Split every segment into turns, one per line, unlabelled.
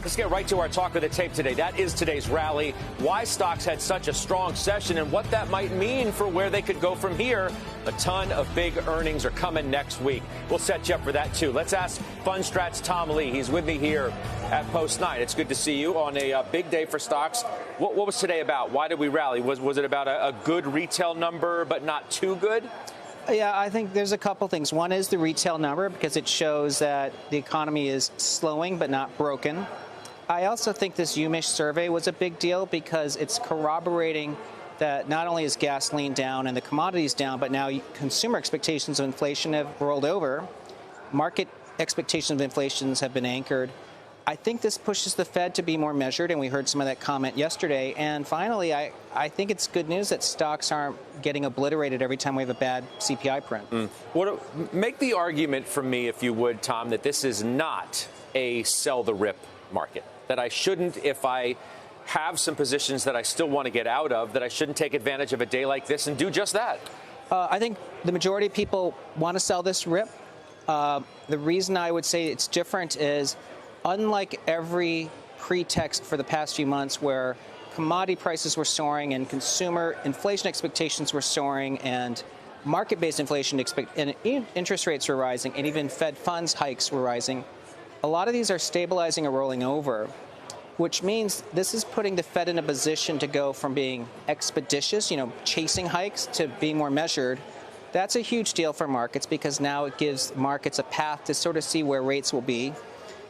Let's get right to our talk of the tape today. That is today's rally, why stocks had such a strong session and what that might mean for where they could go from here. A ton of big earnings are coming next week. We'll set you up for that, too. Let's ask Fundstrat's Tom Lee. He's with me here at Post 9. It's good to see you on a big day for stocks. What was today about? Why did we rally? Was it about a good retail number but not too good?
Yeah, I think there's a couple things. One is the retail number because it shows that the economy is slowing but not broken. I also think this UMich survey was a big deal because it's corroborating that not only is gasoline down and the commodities down, but now consumer expectations of inflation have rolled over. Market expectations of inflation have been anchored. I think this pushes the Fed to be more measured, and we heard some of that comment yesterday. And finally, I think it's good news that stocks aren't getting obliterated every time we have a bad CPI print.
Make the argument for me, if you would, Tom, that this is not a sell-the-rip market, that I shouldn't, if I have some positions that I still want to get out of, that I shouldn't take advantage of a day like this and do just that.
I think the majority of people want to sell this rip. The reason I would say it's different is, unlike every pretext for the past few months where commodity prices were soaring and consumer inflation expectations were soaring and market-based inflation and interest rates were rising and even Fed funds hikes were rising, a lot of these are stabilizing or rolling over, which means this is putting the Fed in a position to go from being expeditious, chasing hikes, to being more measured. That's a huge deal for markets because now it gives markets a path to sort of see where rates will be.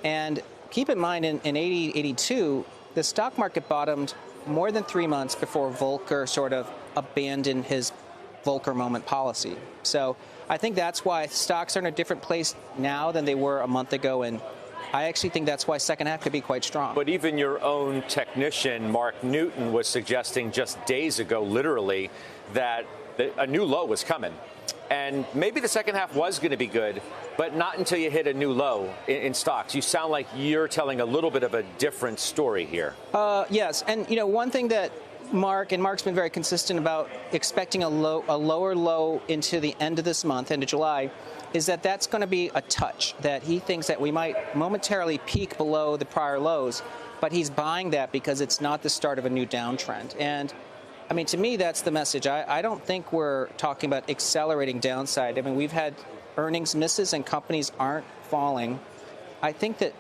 And keep in mind, in 82, the stock market bottomed more than 3 months before Volcker sort of abandoned his Volcker moment policy. So I think that's why stocks are in a different place now than they were a month ago, and I actually think that's why second half could be quite strong.
But even your own technician, Mark Newton, was suggesting just days ago, literally, that a new low was coming. And maybe the second half was going to be good, but not until you hit a new low in stocks. You sound like you're telling a little bit of a different story here.
Yes. And, one thing that Mark's been very consistent about expecting a lower low into the end of this month, end of July, is that that's going to be a touch, that he thinks that we might momentarily peak below the prior lows, but he's buying that because it's not the start of a new downtrend. And I mean, to me, that's the message. I don't think we're talking about accelerating downside. I mean, we've had earnings misses and companies aren't falling. I think that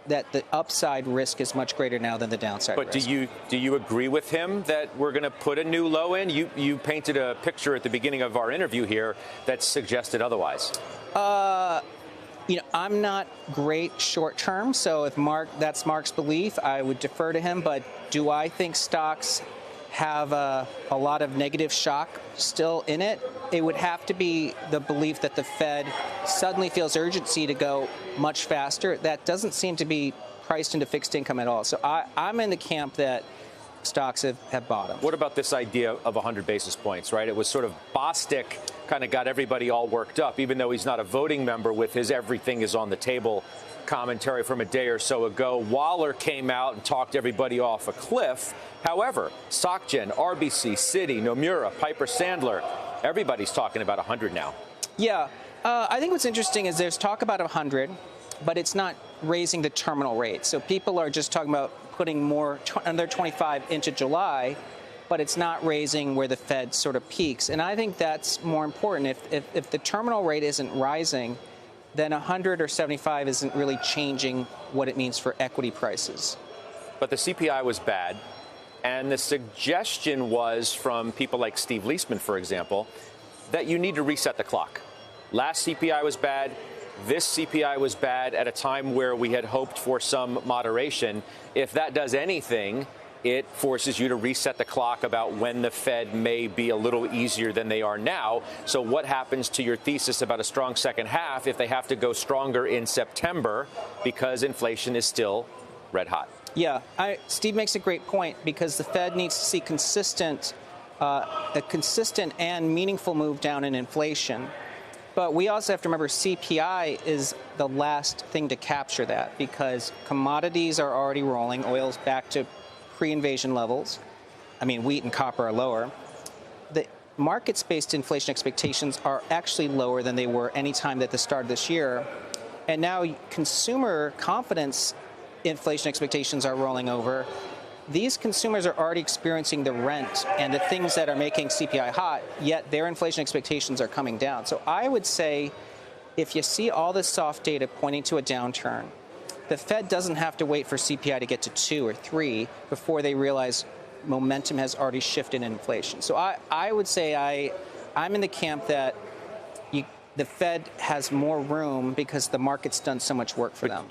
the upside risk is much greater now than the downside risk.
But do you agree with him that we're going to put a new low in? You painted a picture at the beginning of our interview here that suggested otherwise.
I'm not great short term, so if that's Mark's belief, I would defer to him. But do I think stocks have a lot of negative shock still in it? It would have to be the belief that the Fed suddenly feels urgency to go much faster. That doesn't seem to be priced into fixed income at all. So I'm in the camp that stocks have bottomed.
What about this idea of 100 basis points, right? It was sort of Bostic kind of got everybody all worked up, even though he's not a voting member, with his everything is on the table commentary from a day or so ago. Waller came out and talked everybody off a cliff. However, SocGen, RBC, Citi, Nomura, Piper Sandler, everybody's talking about 100 now.
Yeah. I think what's interesting is there's talk about 100, but it's not raising the terminal rate. So people are just talking about putting more, another 25 into July, but it's not raising where the Fed sort of peaks. And I think that's more important. If the terminal rate isn't rising, then 100 or 75 isn't really changing what it means for equity prices.
But the CPI was bad, and the suggestion was from people like Steve Leisman, for example, that you need to reset the clock. Last CPI was bad. This CPI was bad at a time where we had hoped for some moderation. If that does anything, it forces you to reset the clock about when the Fed may be a little easier than they are now. So what happens to your thesis about a strong second half if they have to go stronger in September because inflation is still red hot?
Yeah, Steve makes a great point because the Fed needs to see a consistent and meaningful move down in inflation. But we also have to remember CPI is the last thing to capture that because commodities are already rolling. Oil's back to pre-invasion levels. I mean, wheat and copper are lower. The markets-based inflation expectations are actually lower than they were any time at the start of this year. And now consumer confidence inflation expectations are rolling over. These consumers are already experiencing the rent and the things that are making CPI hot, yet their inflation expectations are coming down. So I would say if you see all this soft data pointing to a downturn, the Fed doesn't have to wait for CPI to get to 2 or 3 before they realize momentum has already shifted in inflation. So I would say I'm in the camp that the Fed has more room because the market's done so much work for them.